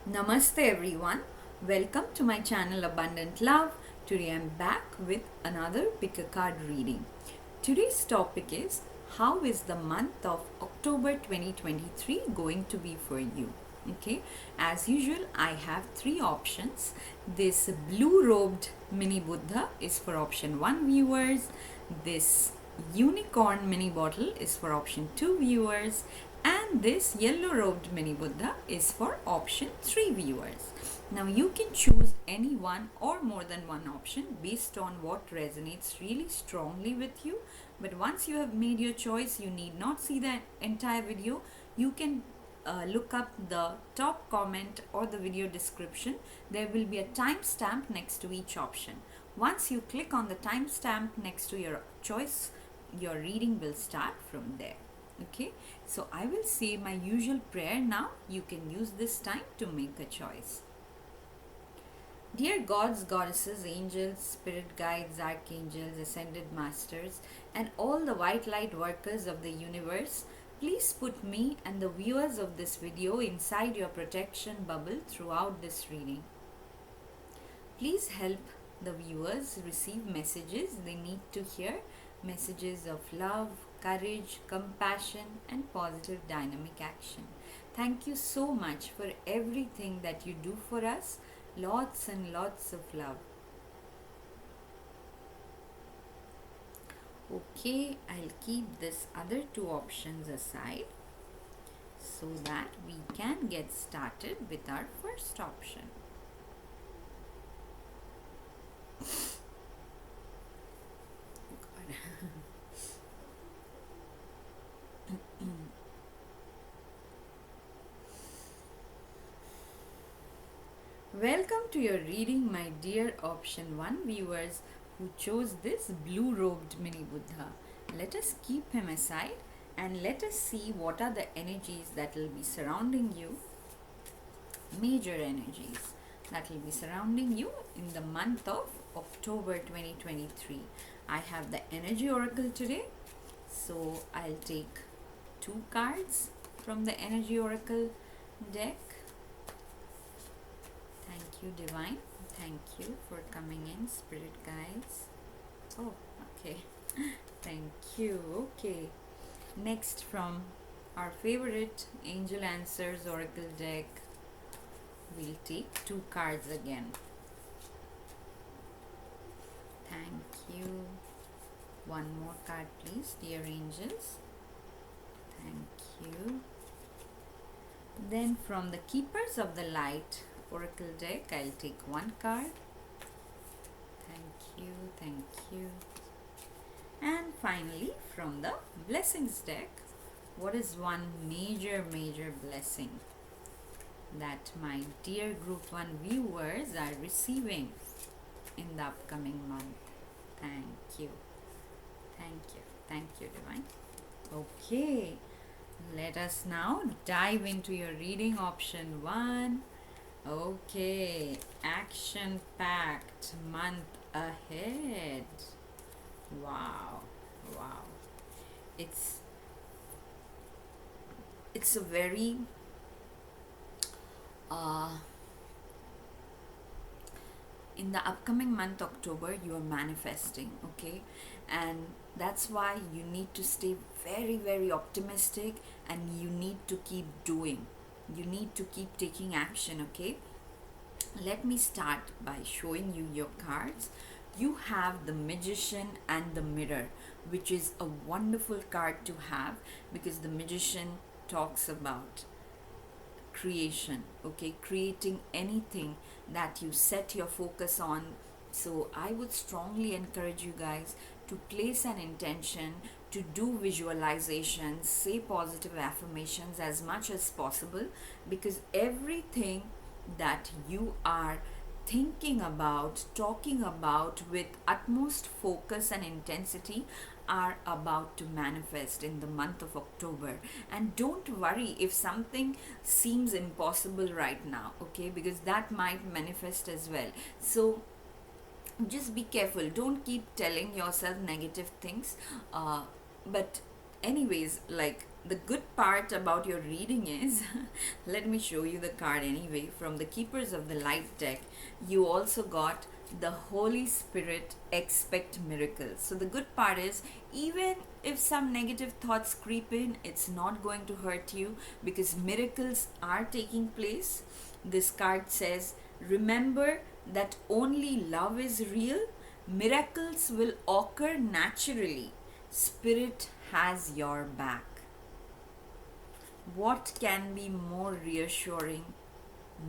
Namaste everyone. Welcome to my channel Abundant Love. Today I'm back with another pick a card reading. Today's topic is how is the month of October 2023 going to be for you? Okay, as usual, I have three options. This blue robed mini Buddha is for option 1 viewers. This unicorn mini bottle is for option 2 viewers, and this yellow robed mini Buddha is for option 3 viewers. Now you can choose any one or more than one option based on what resonates really strongly with you. But once you have made your choice, you need not see the entire video. You can look up the top comment or the video description. There will be a timestamp next to each option. Once you click on the timestamp next to your choice, your reading will start from there. Okay, so I will say my usual prayer now. You can use this time to make a choice. Dear gods, goddesses, angels, spirit guides, archangels, ascended masters, and all the white light workers of the universe, please put me and the viewers of this video inside your protection bubble throughout this reading. Please help the viewers receive messages they need to hear, messages of love, courage, compassion, and positive dynamic action. Thank you so much for everything that you do for us. Lots and lots of love. Okay, I'll keep this other two options aside so that we can get started with our first option. Welcome to your reading, my dear option 1 viewers who chose this blue robed mini Buddha. Let us keep him aside and let us see what are the energies that will be surrounding you, major energies that will be surrounding you in the month of October 2023. I have the energy oracle today, so I'll take 2 cards from the energy oracle deck. Thank you, divine. Thank you for coming in, spirit guides. Oh, okay. Thank you. Okay. Next, from our favorite Angel Answers Oracle deck, we'll take 2 cards again. Thank you. One more card, please, dear angels. Thank you. Then, from the Keepers of the Light Oracle deck, I'll take 1 card. Thank you, thank you. And finally, from the Blessings deck, what is one major blessing that my dear Group 1 viewers are receiving in the upcoming month? Thank you, thank you, thank you, divine. Okay, let us now dive into your reading, option 1. Okay, action-packed month ahead. Wow. It's a very in the upcoming month October, you are manifesting, okay, and that's why you need to stay very optimistic, and you need to keep doing. You need to keep taking action, okay? Let me start by showing you your cards. You have the Magician and the Mirror, which is a wonderful card to have because the Magician talks about creation, okay? Creating anything that you set your focus on. So I would strongly encourage you guys to place an intention, to do visualizations, say positive affirmations as much as possible, because everything that you are thinking about, talking about with utmost focus and intensity are about to manifest in the month of October. And don't worry if something seems impossible right now, okay, because that might manifest as well. So just be careful, don't keep telling yourself negative things, but anyways, like the good part about your reading is let me show you the card anyway. From the Keepers of the Light deck, you also got the Holy Spirit expect miracles. So the good part is, even if some negative thoughts creep in, it's not going to hurt you because miracles are taking place. This card says, remember that only love is real. Miracles will occur naturally. Spirit has your back. What can be more reassuring,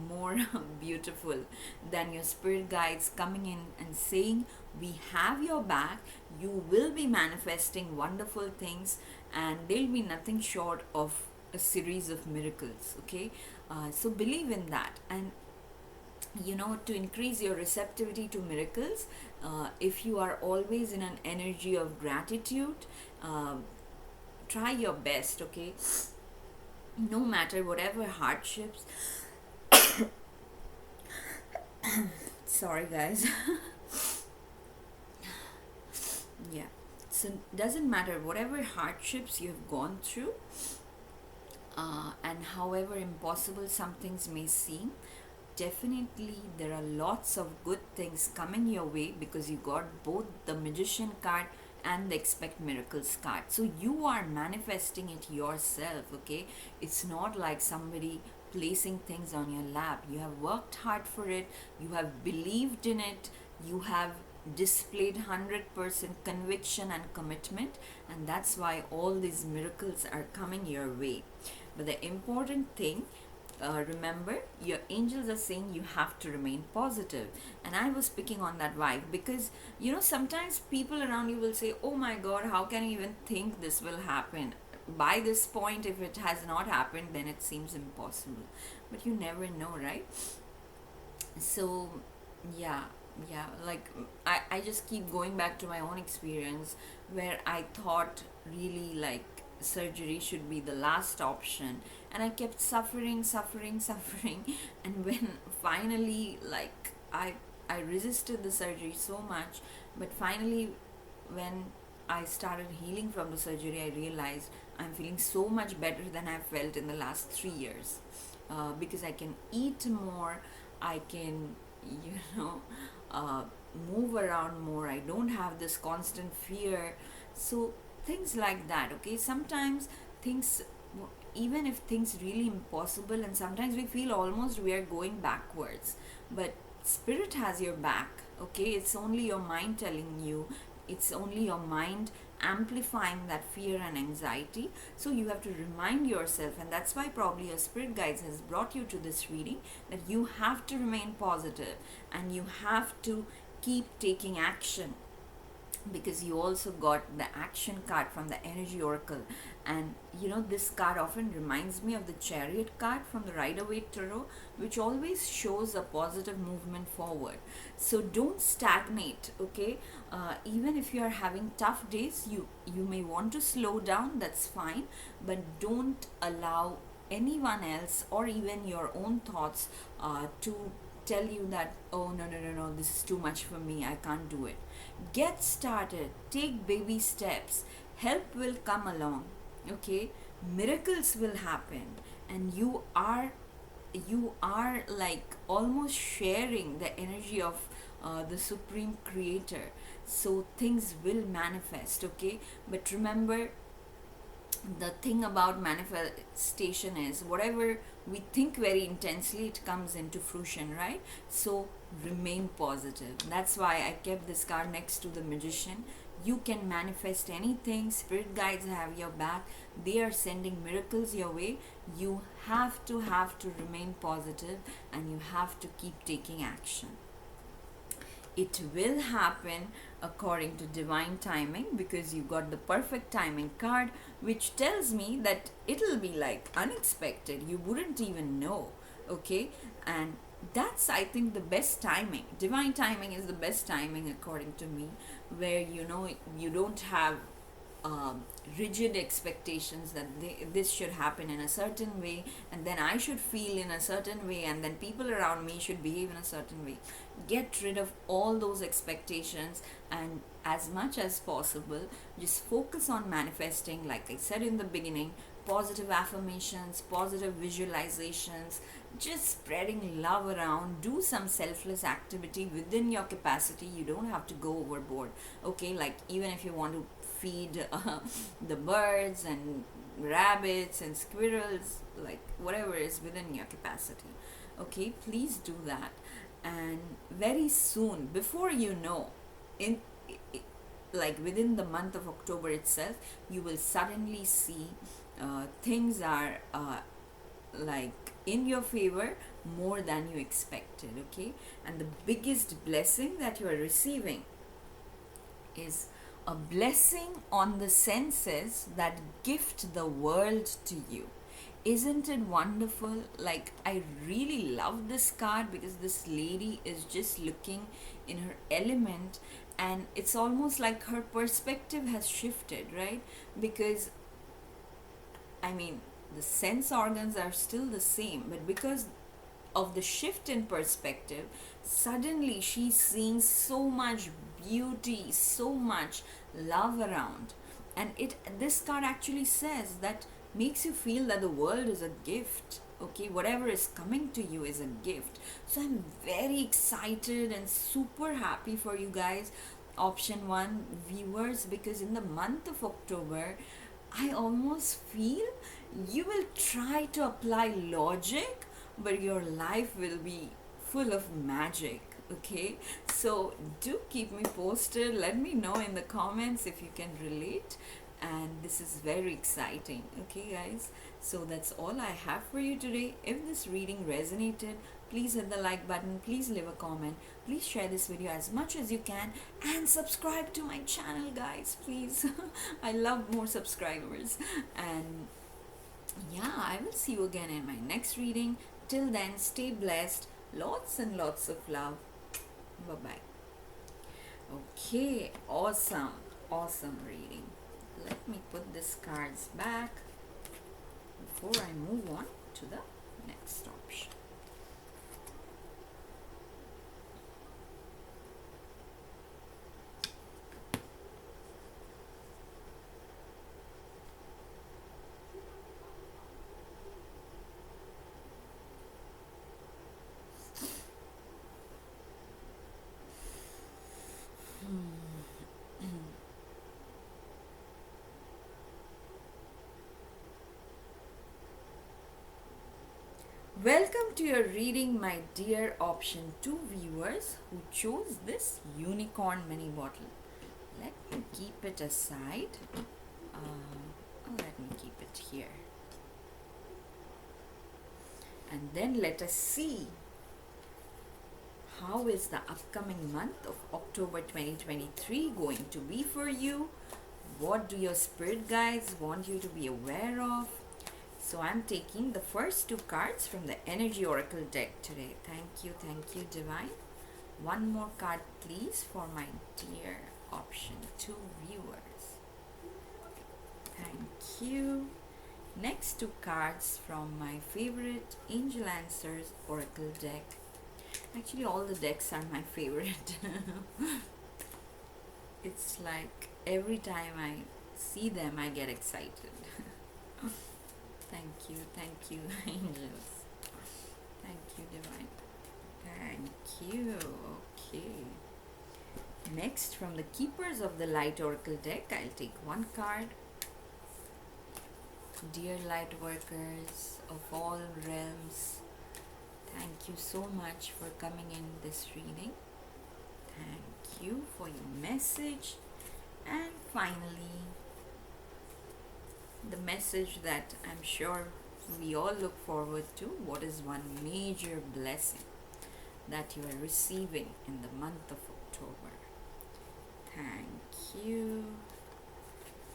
more beautiful than your spirit guides coming in and saying, we have your back, you will be manifesting wonderful things, and there'll be nothing short of a series of miracles. Okay, so believe in that. And to increase your receptivity to miracles, if you are always in an energy of gratitude, try your best. Okay, no matter whatever hardships. Sorry guys. Yeah, so doesn't matter whatever hardships you've gone through, and however impossible some things may seem, definitely there are lots of good things coming your way because you got both the Magician card and the Expect Miracles card. So you are manifesting it yourself. Okay, it's not like somebody placing things on your lap. You have worked hard for it, you have believed in it, you have displayed 100% conviction and commitment, and that's why all these miracles are coming your way. But the important thing, remember, your angels are saying you have to remain positive. And I was picking on that vibe because sometimes people around you will say, oh my god, how can you even think this will happen? By this point, if it has not happened, then it seems impossible. But you never know, right? So yeah, like I just keep going back to my own experience where I thought really like surgery should be the last option, and I kept suffering and when finally, like, I resisted the surgery so much, but finally when I started healing from the surgery, I realized I'm feeling so much better than I felt in the last 3 years, because I can eat more, I can you know uh, move around more, I don't have this constant fear. So things like that. Okay, sometimes things, even if things really impossible, and sometimes we feel almost we are going backwards, but spirit has your back. Okay, it's only your mind telling you, it's only your mind amplifying that fear and anxiety. So you have to remind yourself, and that's why probably your spirit guides has brought you to this reading, that you have to remain positive and you have to keep taking action, because you also got the action card from the energy oracle. And this card often reminds me of the Chariot card from the Rider-Waite tarot, which always shows a positive movement forward. So don't stagnate. Okay, even if you are having tough days, you may want to slow down, that's fine, but don't allow anyone else or even your own thoughts to tell you that, oh no, this is too much for me, I can't do it. Get started, take baby steps, help will come along. Okay, miracles will happen, and you are like almost sharing the energy of the Supreme Creator, so things will manifest. Okay, but remember, the thing about manifestation is whatever we think very intensely, it comes into fruition, right? So remain positive. That's why I kept this card next to the Magician. You can manifest anything, spirit guides have your back, they are sending miracles your way. You have to remain positive, and you have to keep taking action. It will happen according to divine timing, because you got the perfect timing card, which tells me that it'll be like unexpected, you wouldn't even know. Okay, and that's, I think, the best timing. Divine timing is the best timing according to me, where you don't have rigid expectations that this should happen in a certain way, and then I should feel in a certain way, and then people around me should behave in a certain way. Get rid of all those expectations, and as much as possible, just focus on manifesting. Like I said in the beginning, positive affirmations, positive visualizations, just spreading love around. Do some selfless activity within your capacity. You don't have to go overboard. Okay, like even if you want to feed the birds and rabbits and squirrels, like whatever is within your capacity. Okay, please do that. And very soon, before you know, in like within the month of October itself, you will suddenly see things are like in your favor more than you expected. Okay, and the biggest blessing that you are receiving is a blessing on the senses that gift the world to you. Isn't it wonderful? Like, I really love this card because this lady is just looking in her element, and it's almost like her perspective has shifted, right? Because I mean, the sense organs are still the same, but because of the shift in perspective, suddenly she's seeing so much beauty, so much love around. And it this card actually says that makes you feel that the world is a gift. Okay, whatever is coming to you is a gift. So I'm very excited and super happy for you guys, option 1 viewers, because in the month of October I almost feel you will try to apply logic, but your life will be full of magic. Okay, so do keep me posted. Let me know in the comments if you can relate. And this is very exciting. Okay, guys, so that's all I have for you today. If this reading resonated, please hit the like button, please leave a comment, please share this video as much as you can, and subscribe to my channel, guys, please. I love more subscribers. And yeah, I will see you again in my next reading. Till then, stay blessed. Lots and lots of love. Bye bye. Okay, awesome reading. Let me put these cards back before I move on to the next option. Welcome to your reading, my dear option 2 viewers who chose this unicorn mini bottle. Let me keep it aside. Let me keep it here. And then let us see how is the upcoming month of October 2023 going to be for you. What do your spirit guides want you to be aware of? So I'm taking the first 2 cards from the Energy Oracle deck today. Thank you, Divine. One more card, please, for my dear option 2 viewers. Thank you. Next 2 cards from my favorite Angel Answers Oracle deck. Actually, all the decks are my favorite. It's like every time I see them, I get excited. Thank you, angels. Thank you, divine. Thank you. Okay. Next, from the Keepers of the Light Oracle deck, I'll take 1 card. Dear light workers of all realms, thank you so much for coming in this reading. Thank you for your message. And finally, the message that I'm sure we all look forward to. What is one major blessing that you are receiving in the month of October? Thank you.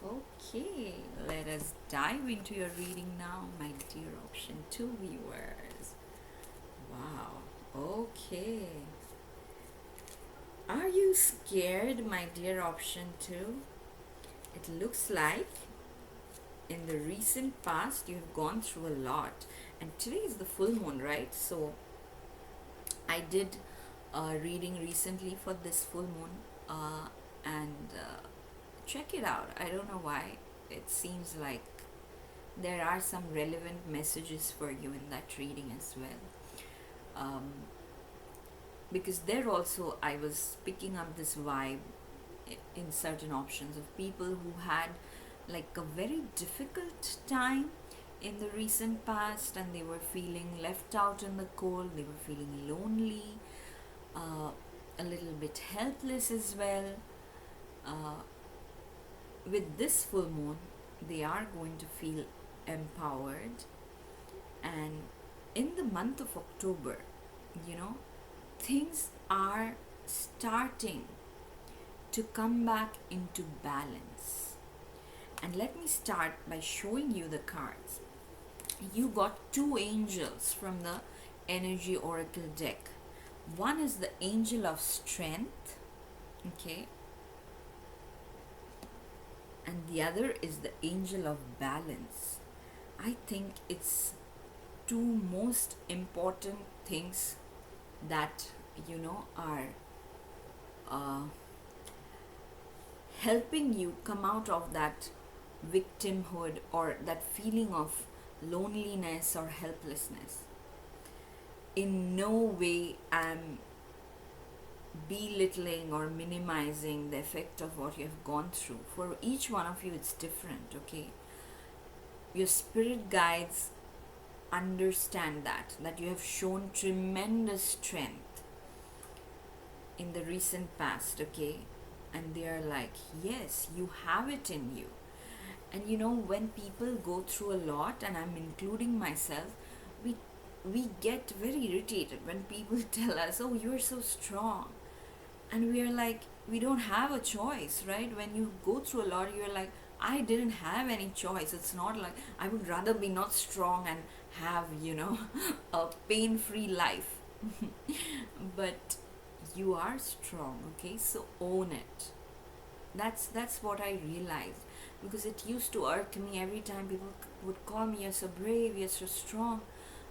Okay, let us dive into your reading now, my dear option 2 viewers. Wow, okay. Are you scared, my dear option 2? It looks like in the recent past you have gone through a lot, and today is the full moon, right? So I did a reading recently for this full moon, and check it out. I don't know why it seems like there are some relevant messages for you in that reading as well. Um, because there also I was picking up this vibe in certain options of people who had like a very difficult time in the recent past, and they were feeling left out in the cold, they were feeling lonely, uh, a little bit helpless as well. uh, with this full moon they are going to feel empowered. And in the month of October, you know, things are starting to come back into balance. And let me start by showing you the cards. You got two angels from the energy oracle deck. One is the angel of strength, okay, and the other is the angel of balance. I think it's two most important things that are uh, helping you come out of that victimhood or that feeling of loneliness or helplessness. In no way I'm belittling or minimizing the effect of what you have gone through. For each one of you, it's different, okay? Your spirit guides understand that you have shown tremendous strength in the recent past, okay? And they are like, yes, you have it in you. And when people go through a lot, and I'm including myself, we get very irritated when people tell us, oh, you're so strong. And we are like, we don't have a choice, right? When you go through a lot, you're like, I didn't have any choice. It's not like I would rather be not strong and have a pain-free life. But you are strong, okay? So own it. That's what I realized, because it used to irk me every time people would call me, you're so brave, you're so strong.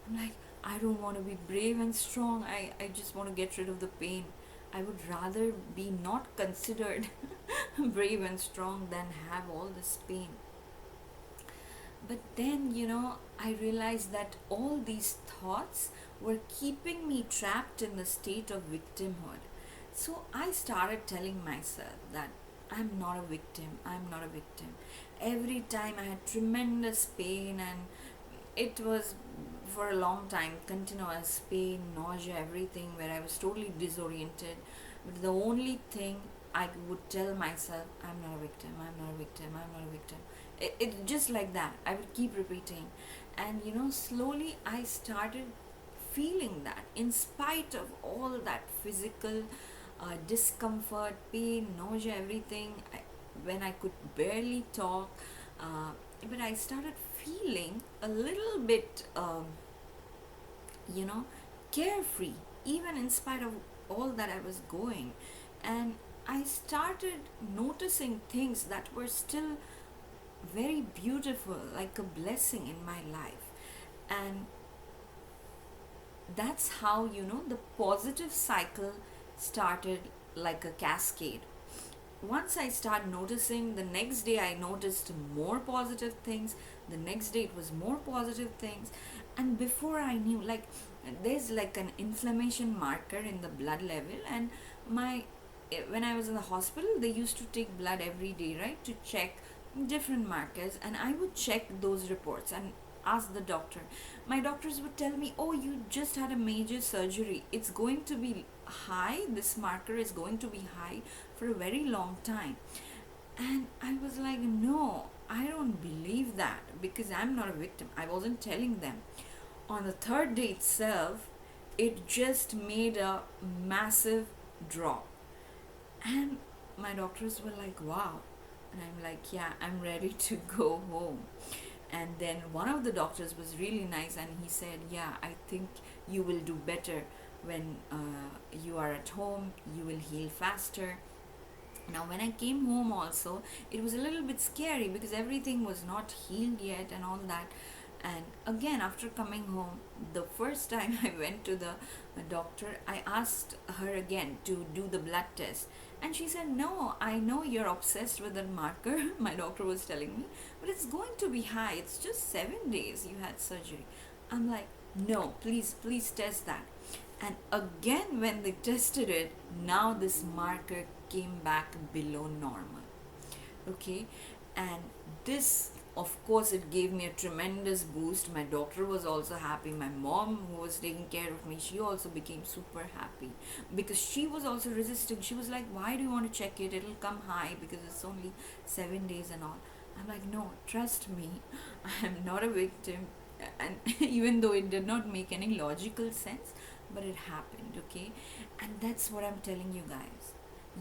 I'm like, I don't want to be brave and strong. I just want to get rid of the pain. I would rather be not considered brave and strong than have all this pain. But then, I realized that all these thoughts were keeping me trapped in the state of victimhood. So I started telling myself that I'm not a victim, I'm not a victim. Every time I had tremendous pain, and it was for a long time continuous pain, nausea, everything, where I was totally disoriented. But the only thing I would tell myself, I'm not a victim, I'm not a victim, I'm not a victim. It just like that. I would keep repeating. And slowly I started feeling that in spite of all that physical discomfort, pain, nausea, everything, when I could barely talk, but I started feeling a little bit, carefree, even in spite of all that I was going. And I started noticing things that were still very beautiful, like a blessing in my life. And that's how the positive cycle started, like a cascade. Once I started noticing, the next day I noticed more positive things, the next day it was more positive things. And before I knew, like, there's like an inflammation marker in the blood level. And when I was in the hospital, they used to take blood every day, right, to check different markers. And I would check those reports and ask the doctor. My doctors would tell me, oh, you just had a major surgery, it's going to be high, this marker is going to be high for a very long time. And I was like, no, I don't believe that, because I'm not a victim. I wasn't telling them. On the third day itself, it just made a massive drop. And my doctors were like, wow. And I'm like, yeah, I'm ready to go home. And then one of the doctors was really nice, and he said, yeah, I think you will do better when you are at home, you will heal faster. Now when I came home also, it was a little bit scary because everything was not healed yet and all that. And again, after coming home, the first time I went to the doctor, I asked her again to do the blood test. And she said, "No, I know you're obsessed with that marker," my doctor was telling me, "but it's going to be high. It's just 7 days you had surgery." I'm like, "No, please, please test that." And again, when they tested it, now this marker came back below normal. Okay, and this, of course, it gave me a tremendous boost. My doctor was also happy. My mom, who was taking care of me, she also became super happy, because she was also resisting. She was like, "Why do you want to check it? It'll come high because it's only 7 days and all." I'm like, "No, trust me, I am not a victim." And even though it did not make any logical sense, but it happened. Okay, and that's what I'm telling you guys.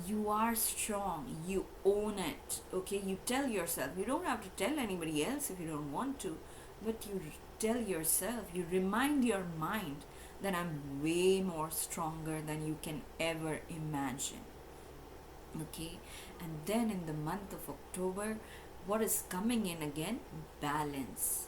You are strong, you own it. Okay, you tell yourself. You don't have to tell anybody else if you don't want to, but you tell yourself, you remind your mind that I'm way more stronger than you can ever imagine. Okay, and then in the month of October, what is coming in again? Balance.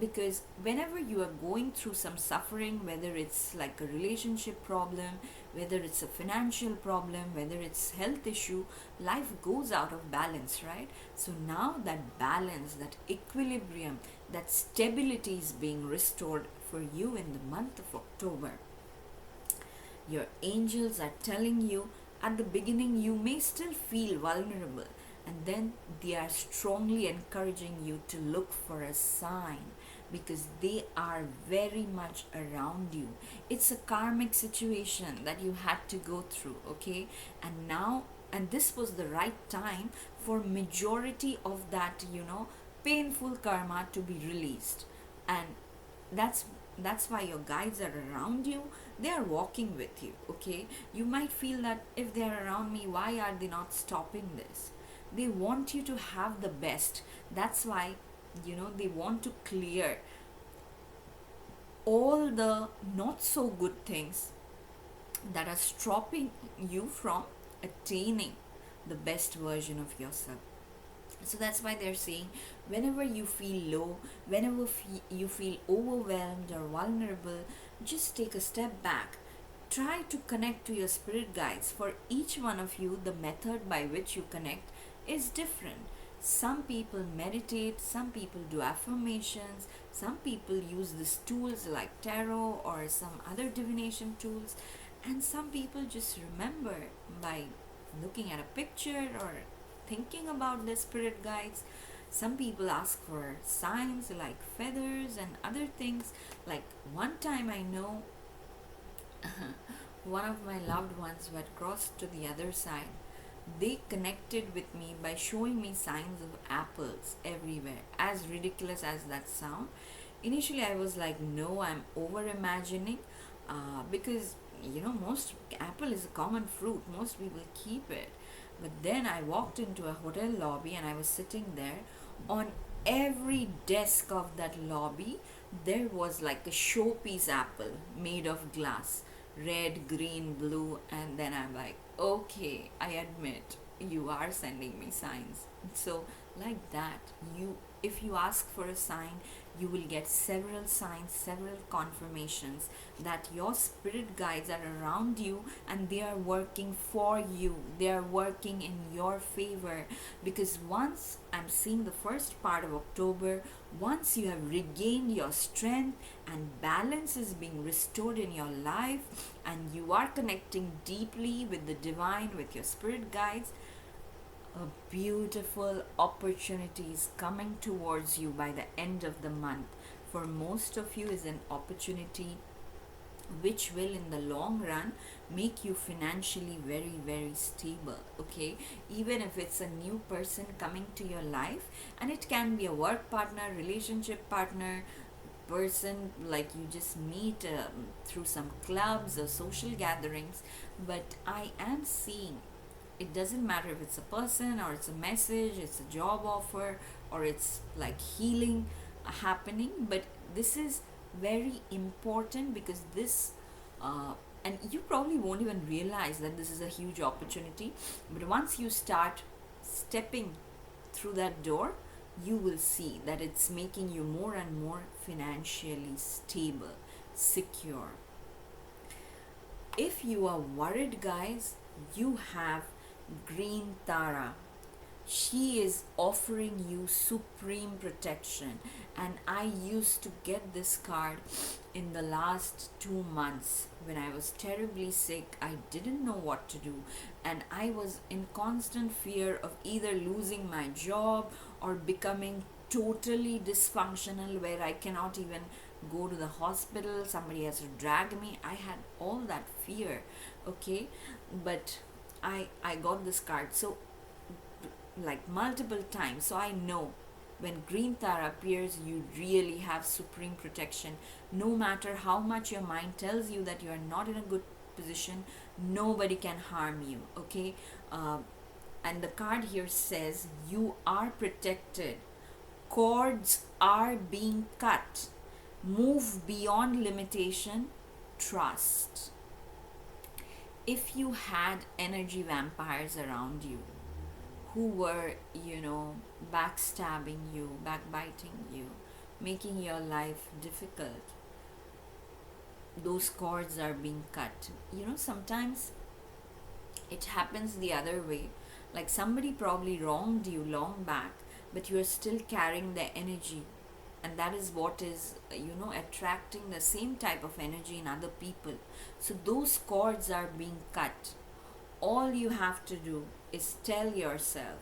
Because whenever you are going through some suffering, whether it's like a relationship problem, whether it's a financial problem, whether it's health issue, life goes out of balance, right? So now that balance, that equilibrium, that stability is being restored for you in the month of October. Your angels are telling you, at the beginning you may still feel vulnerable, and then they are strongly encouraging you to look for a sign, because they are very much around you. It's a karmic situation that you had to go through, okay? And now, and this was the right time for majority of that, painful karma to be released. And that's that's why your guides are around you. They are walking with you. Okay, you might feel that if they are around me, why are they not stopping this? They want you to have the best. That's why, they want to clear all the not so good things that are stopping you from attaining the best version of yourself. So that's why they're saying, whenever you feel low, whenever you feel overwhelmed or vulnerable, just take a step back. Try to connect to your spirit guides. For each one of you, the method by which you connect is different. Some people meditate, some people do affirmations, some people use these tools like tarot or some other divination tools, and some people just remember by looking at a picture or thinking about their spirit guides. Some people ask for signs like feathers and other things. Like one time I know one of my loved ones who had crossed to the other side, they connected with me by showing me signs of apples everywhere. As ridiculous as that sound, initially I was like, no, I'm over imagining, because most apple is a common fruit, most people keep it. But then I walked into a hotel lobby and I was sitting there. On every desk of that lobby, there was like a showpiece apple made of glass, red, green, blue. And then I'm like, okay, I admit you are sending me signs. So, like that, if you ask for a sign, you will get several signs, several confirmations that your spirit guides are around you and they are working for you. They are working in your favor. Because once I'm seeing the first part of October, once you have regained your strength and balance is being restored in your life, and you are connecting deeply with the divine, with your spirit guides, a beautiful opportunity is coming towards you by the end of the month. For most of you is an opportunity which will in the long run make you financially very, very stable. Okay, even if it's a new person coming to your life, and it can be a work partner, relationship partner, person like you just meet through some clubs or social gatherings. But I am seeing, it doesn't matter if it's a person or it's a message, it's a job offer, or it's like healing happening, but this is very important because this and you probably won't even realize that this is a huge opportunity, but once you start stepping through that door, you will see that it's making you more and more financially stable, secure. If you are worried, guys, you have Green Tara. She is offering you supreme protection, and I used to get this card in the last 2 months when I was terribly sick. I didn't know what to do, and I was in constant fear of either losing my job or becoming totally dysfunctional where I cannot even go to the hospital, somebody has to drag me. I had all that fear, okay? But I got this card. So like multiple times. So I know when Green Tara appears, you really have supreme protection. No matter how much your mind tells you that you are not in a good position, nobody can harm you, okay? And the card here says you are protected. Cords are being cut. Move beyond limitation. Trust. If you had energy vampires around you, who were, backstabbing you, backbiting you, making your life difficult, those cords are being cut. Sometimes it happens the other way. Like somebody probably wronged you long back, but you are still carrying their energy. And that is what is, attracting the same type of energy in other people. So those cords are being cut. All you have to do is tell yourself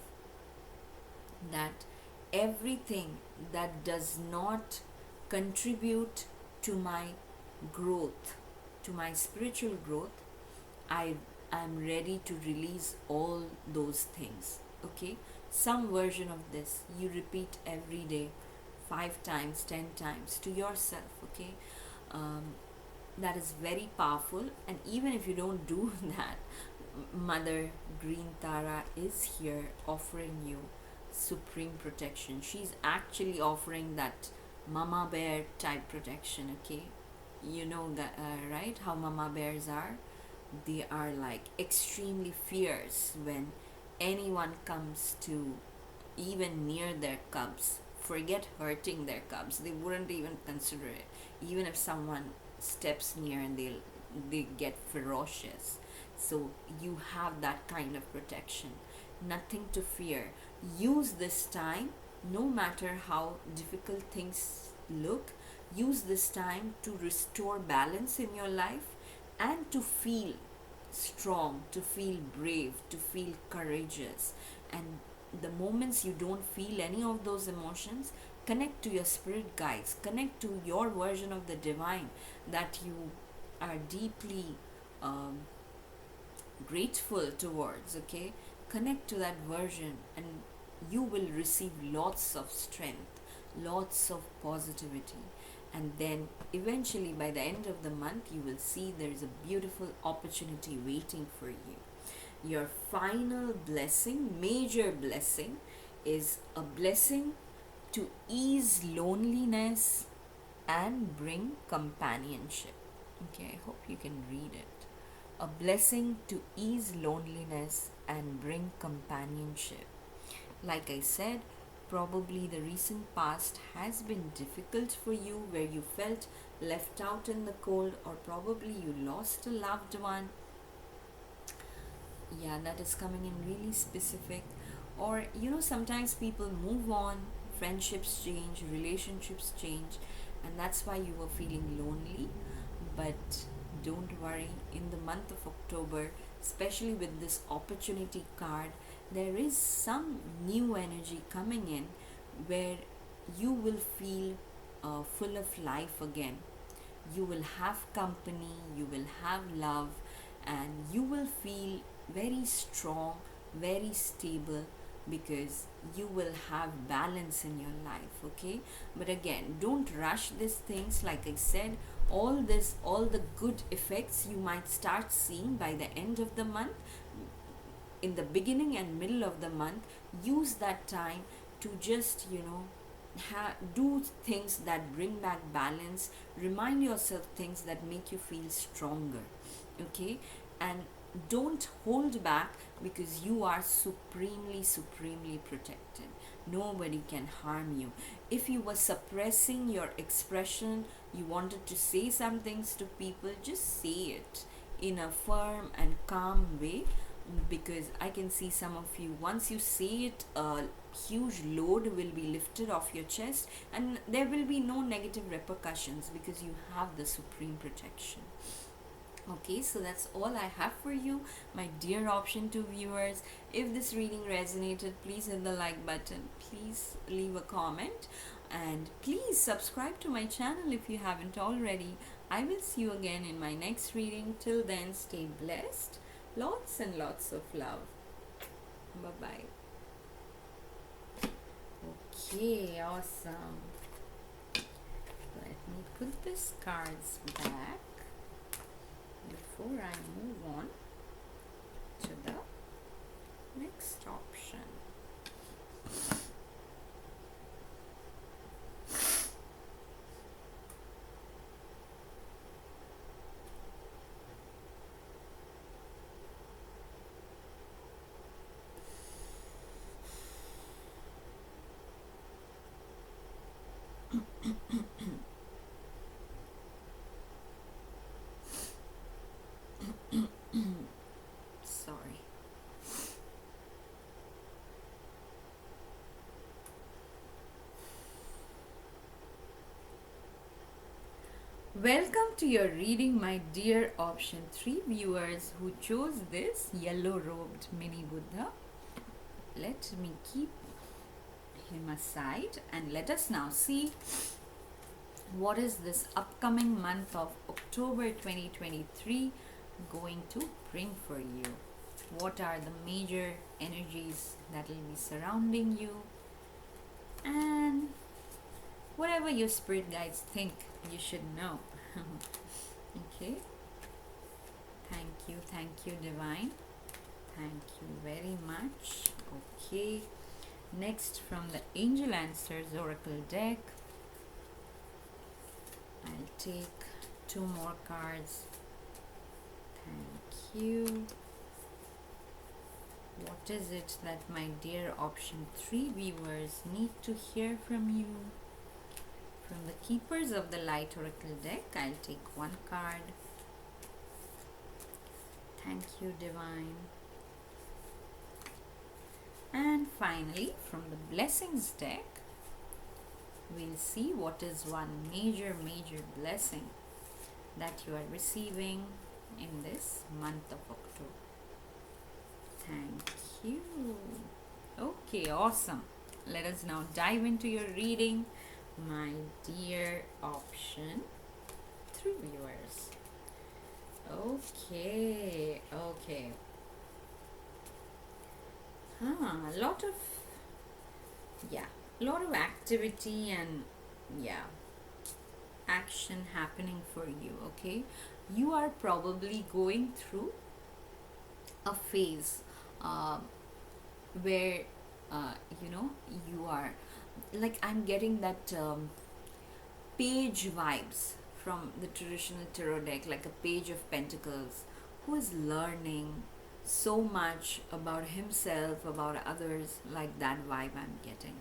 that everything that does not contribute to my growth, to my spiritual growth, I am ready to release all those things. Okay? Some version of this you repeat every day, 5 times, 10 times to yourself. Okay? That is very powerful. And even if you don't do that, Mother Green Tara is here offering you supreme protection. She's actually offering that mama bear type protection, okay? Right? How mama bears are? They are like extremely fierce when anyone comes to even near their cubs. Forget hurting their cubs. They wouldn't even consider it. Even if someone steps near and they get ferocious. So you have that kind of protection. Nothing to fear. Use this time, no matter how difficult things look, use this time to restore balance in your life and to feel strong, to feel brave, to feel courageous. And the moments you don't feel any of those emotions, connect to your spirit guides, connect to your version of the divine that you are deeply grateful towards, okay? Connect to that version and you will receive lots of strength, lots of positivity. And then eventually by the end of the month, you will see there is a beautiful opportunity waiting for you. Your final blessing, major blessing, is a blessing to ease loneliness and bring companionship. Okay, I hope you can read it. A blessing to ease loneliness and bring companionship. Like I said, probably the recent past has been difficult for you, where you felt left out in the cold, or probably you lost a loved one. Yeah, that is coming in really specific. Or, sometimes people move on, friendships change, relationships change, and that's why you were feeling lonely. But don't worry, in the month of October, especially with this opportunity card, there is some new energy coming in where you will feel full of life again. You will have company, you will have love, and you will feel very strong, very stable, because you will have balance in your life. Okay, but again, don't rush these things. Like I said, all the good effects you might start seeing by the end of the month. In the beginning and middle of the month, use that time to just do things that bring back balance. Remind yourself things that make you feel stronger. Okay, and don't hold back, because you are supremely protected. Nobody can harm you. If you were suppressing your expression, you wanted to say some things to people, just say it in a firm and calm way, because I can see some of you, once you say it, a huge load will be lifted off your chest, and there will be no negative repercussions because you have the supreme protection. Okay, so that's all I have for you, my dear option 2 viewers. If this reading resonated, please hit the like button, please leave a comment, and please subscribe to my channel if you haven't already. I will see you again in my next reading. Till then, stay blessed. Lots and lots of love. Bye bye. Okay, awesome. Let me put these cards back before I move on to the next option. Sorry. Welcome to your reading, my dear option 3 viewers who chose this yellow robed mini Buddha. Let me keep him aside and let us now see what is this upcoming month of October 2023 going to bring for you. What are the major energies that will be surrounding you, and whatever your spirit guides think you should know. Okay, thank you divine, thank you very much. Okay, next from the Angel Answers Oracle deck, I'll take 2 more cards. Thank you. What is it that my dear option 3 viewers need to hear from you? From the Keepers of the Light Oracle deck, I'll take 1 card. Thank you, divine. And finally, from the Blessings deck, we'll see what is one major blessing that you are receiving in this month of October. Thank you. Okay, awesome. Let us now dive into your reading, my dear option 3 viewers. Okay. A lot of activity and action happening for you. Okay, you are probably going through a phase where you are, like, I'm getting that page vibes from the traditional tarot deck, like a page of pentacles, who is learning so much about himself, about others, like that vibe I'm getting.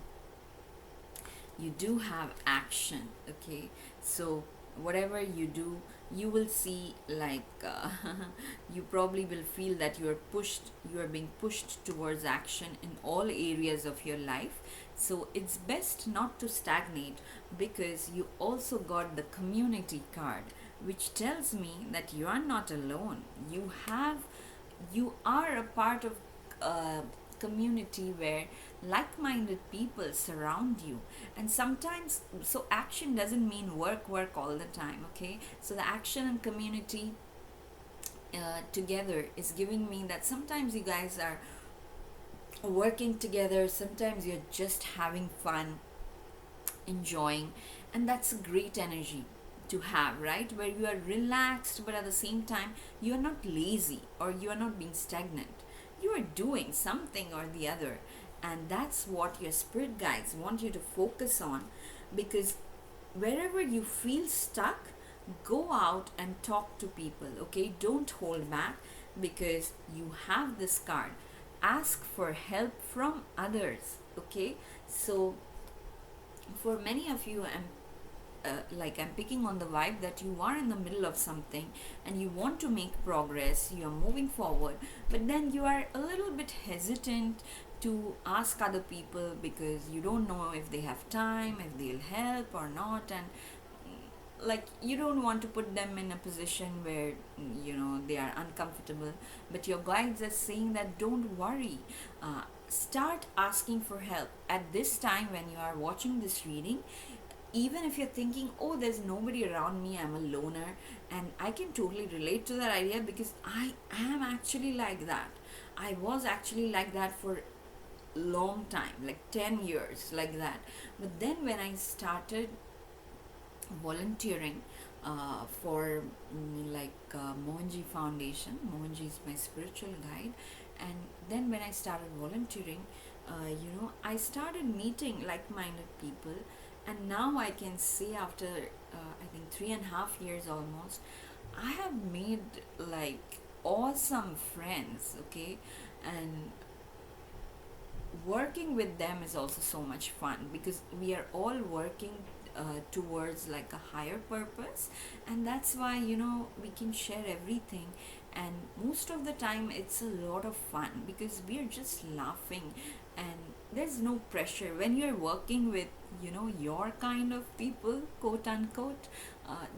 You do have action. Okay, so whatever you do, you will see, like you probably will feel that you are being pushed towards action in all areas of your life. So it's best not to stagnate, because you also got the community card, which tells me that you are not alone. You are a part of a community where like-minded people surround you, and sometimes, so action doesn't mean work all the time. Okay, so the action and community together is giving me that sometimes you guys are working together, sometimes you're just having fun, enjoying, and that's a great energy to have, right? Where you are relaxed, but at the same time you are not lazy or you are not being stagnant. You are doing something or the other, and that's what your spirit guides want you to focus on. Because wherever you feel stuck, go out and talk to people. Okay, don't hold back, because you have this card. Ask for help from others. Okay, so for many of you, I'm picking on the vibe that you are in the middle of something and you want to make progress, you are moving forward, but then you are a little bit hesitant to ask other people because you don't know if they have time, if they'll help or not, and like you don't want to put them in a position where they are uncomfortable. But your guides are saying that don't worry, start asking for help at this time when you are watching this reading. Even if you're thinking, oh, there's nobody around me, I'm a loner, and I can totally relate to that idea because I am actually like that. I was actually like that for long time, like 10 years like that. But then when I started volunteering for Mohanji Foundation. Mohanji is my spiritual guide, and then when I started volunteering, I started meeting like-minded people, and now I can say after I think 3.5 years almost, I have made like awesome friends. Okay, and working with them is also so much fun because we are all working towards like a higher purpose, and that's why we can share everything, and most of the time it's a lot of fun because we are just laughing and there's no pressure when you're working with your kind of people, quote unquote.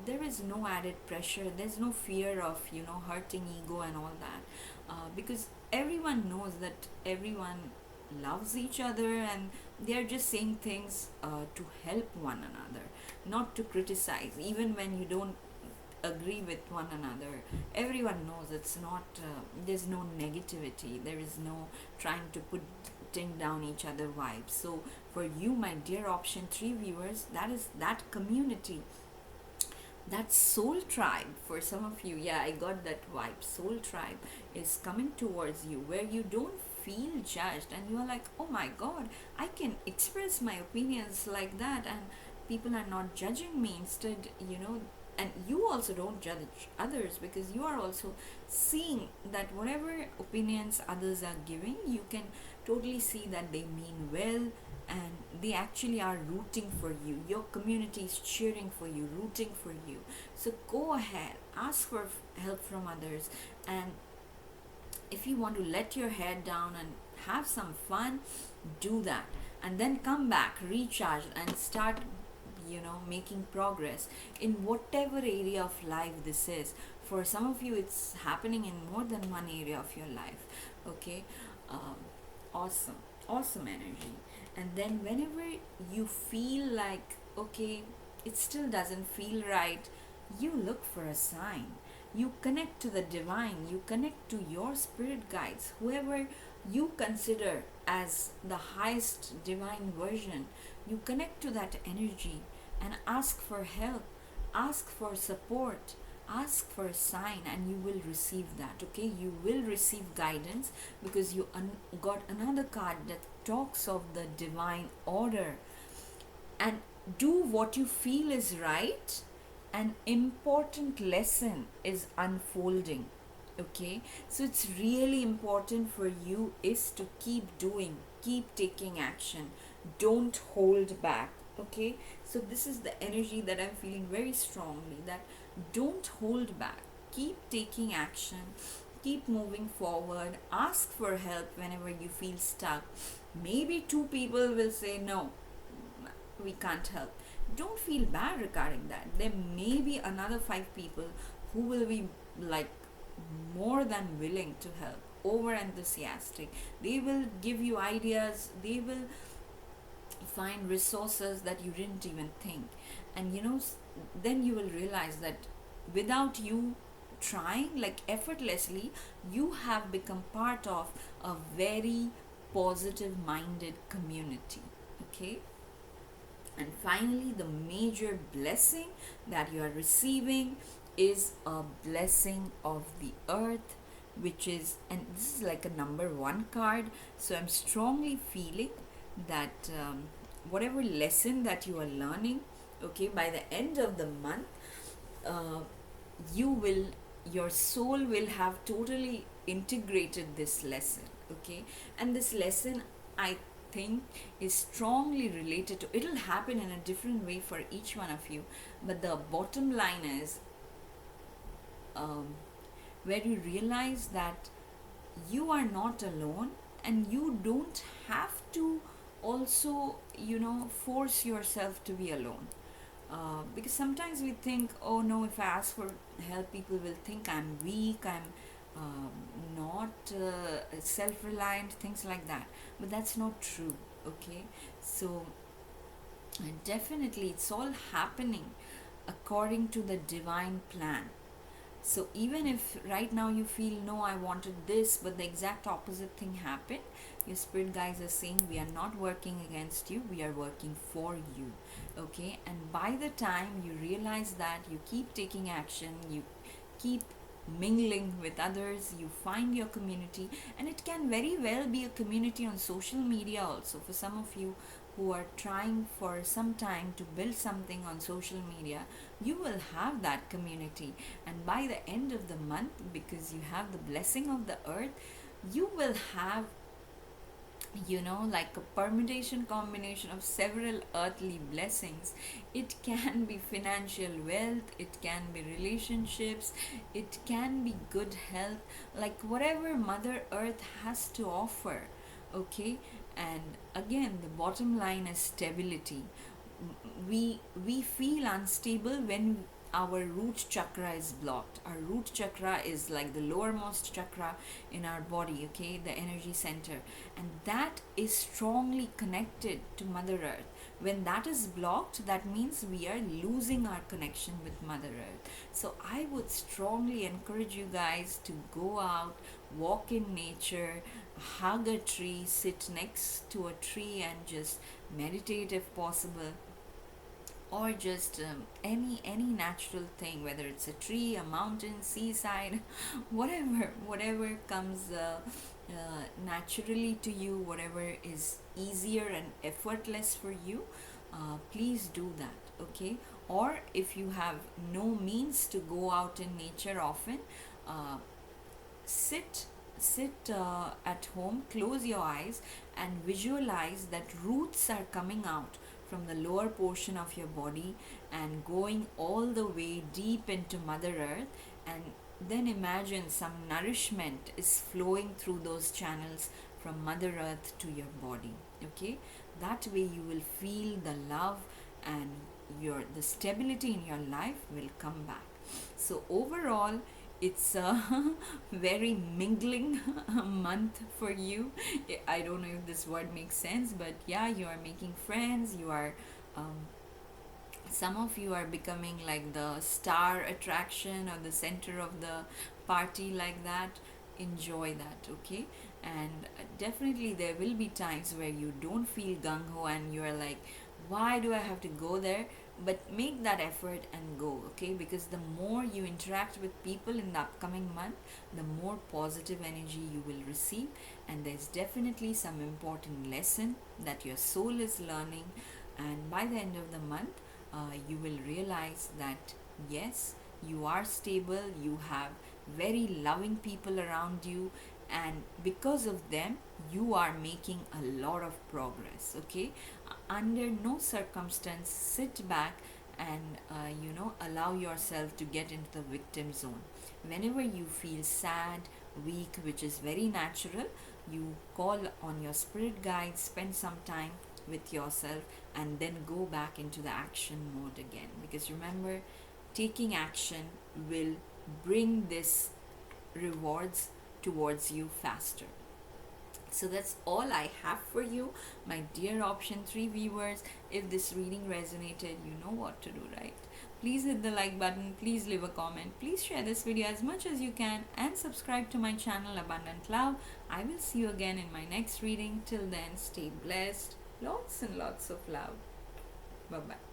There is no added pressure, there's no fear of hurting ego and all that, because everyone knows that everyone loves each other and they are just saying things to help one another, not to criticize. Even when you don't agree with one another, everyone knows it's not there's no negativity, there is no trying to putting down each other vibes. So for you, my dear option 3 viewers, that is that community, that soul tribe. For some of you, yeah, I got that vibe. Soul tribe is coming towards you where you don't feel judged and you are like, oh my god, I can express my opinions like that and people are not judging me. Instead, and you also don't judge others because you are also seeing that whatever opinions others are giving, you can totally see that they mean well and they actually are rooting for you. Your community is cheering for you, rooting for you. So go ahead, ask for help from others, and if you want to let your head down and have some fun, do that, and then come back, recharge, and start making progress in whatever area of life this is. For some of you, it's happening in more than one area of your life. Okay, um, awesome energy. And then whenever you feel like, okay, it still doesn't feel right, you look for a sign, you connect to the divine, you connect to your spirit guides, whoever you consider as the highest divine version. You connect to that energy and ask for help, ask for support, ask for a sign, and you will receive that. Okay, you will receive guidance because you got another card that talks of the divine order. And do what you feel is right. An important lesson is unfolding. Okay, so it's really important for you is to keep doing, keep taking action, don't hold back. Okay, so this is the energy that I'm feeling very strongly, that don't hold back, keep taking action, keep moving forward, ask for help whenever you feel stuck. Maybe 2 people will say no, we can't help. Don't feel bad regarding that. There may be another 5 people who will be like more than willing to help, over enthusiastic. They will give you ideas, they will find resources that you didn't even think. And then you will realize that without you trying, like effortlessly, you have become part of a very positive minded community. Okay, and finally, the major blessing that you are receiving is a blessing of the earth, which is, and this is like a number 1 card. So I'm strongly feeling that whatever lesson that you are learning, okay, by the end of the month, you will your soul will have totally integrated this lesson, okay? And this lesson, I think, is strongly related to, it'll happen in a different way for each one of you, but the bottom line is, um, where you realize that you are not alone, and you don't have to also, force yourself to be alone. Because sometimes we think, oh no, if I ask for help, people will think I'm weak, I'm um, not self reliant, things like that. But that's not true, okay? So, definitely, it's all happening according to the divine plan. So even if right now you feel, no, I wanted this, but the exact opposite thing happened, your spirit guides are saying, we are not working against you, we are working for you. Okay? And by the time you realize that, you keep taking action, you keep mingling with others, you find your community, and it can very well be a community on social media also. For some of you who are trying for some time to build something on social media, you will have that community. And by the end of the month, because you have the blessing of the earth, you will have, like a permutation combination of several earthly blessings. It can be financial wealth, it can be relationships, it can be good health, like whatever Mother Earth has to offer. Okay? And again, the bottom line is stability. We feel unstable when our root chakra is blocked. Our root chakra is like the lowermost chakra in our body, okay, the energy center, and that is strongly connected to Mother Earth. When that is blocked, that means we are losing our connection with Mother Earth. So I would strongly encourage you guys to go out, walk in nature, hug a tree, sit next to a tree, and just meditate if possible, or just any natural thing, whether it's a tree, a mountain, seaside, whatever comes naturally to you, whatever is easier and effortless for you, please do that. Okay? Or if you have no means to go out in nature often, uh, sit at home, close your eyes, and visualize that roots are coming out from the lower portion of your body and going all the way deep into Mother Earth. And then imagine some nourishment is flowing through those channels from Mother Earth to your body. Okay? That way you will feel the love, and the stability in your life will come back. So overall, it's a very mingling month for you. I don't know if this word makes sense, but yeah, you are making friends. You are, some of you are becoming like the star attraction or the center of the party, like that. Enjoy that, okay? And definitely there will be times where you don't feel gung ho and you are like, why do I have to go there? But make that effort and go, okay? Because the more you interact with people in the upcoming month, the more positive energy you will receive, and there's definitely some important lesson that your soul is learning. And by the end of the month, you will realize that yes, you are stable, you have very loving people around you, and because of them you are making a lot of progress. Okay? Under no circumstance sit back and allow yourself to get into the victim zone. Whenever you feel sad, weak, which is very natural, you call on your spirit guide, spend some time with yourself, and then go back into the action mode again. Because remember, taking action will bring this rewards towards you faster. So that's all I have for you, my dear option 3 viewers. If this reading resonated, you know what to do, right? Please hit the like button, please leave a comment, please share this video as much as you can, and subscribe to my channel Abundant Love. I will see you again in my next reading. Till then, stay blessed. Lots and lots of love. Bye bye.